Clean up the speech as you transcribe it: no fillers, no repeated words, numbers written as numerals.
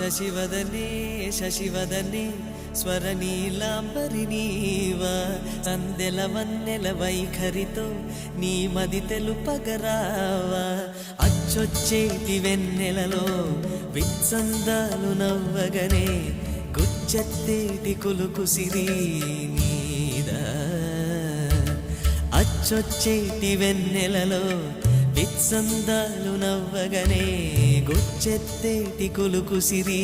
శశివదనే శశివదనే స్వరనీలాంబరి నీవా సందెల వన్నెల వైఖరితో నీ మది తెలుపగరావా అచ్చొచ్చేటి వెన్నెలలో విత్సందాలు నవ్వగనే గుచ్చెత్తేటి కులుకు సిరి నీదా అచ్చొచ్చేటి వెన్నెలలో విత్సందాలు నవ్వగనే గుచ్చెత్తేటి కులుకు సిరి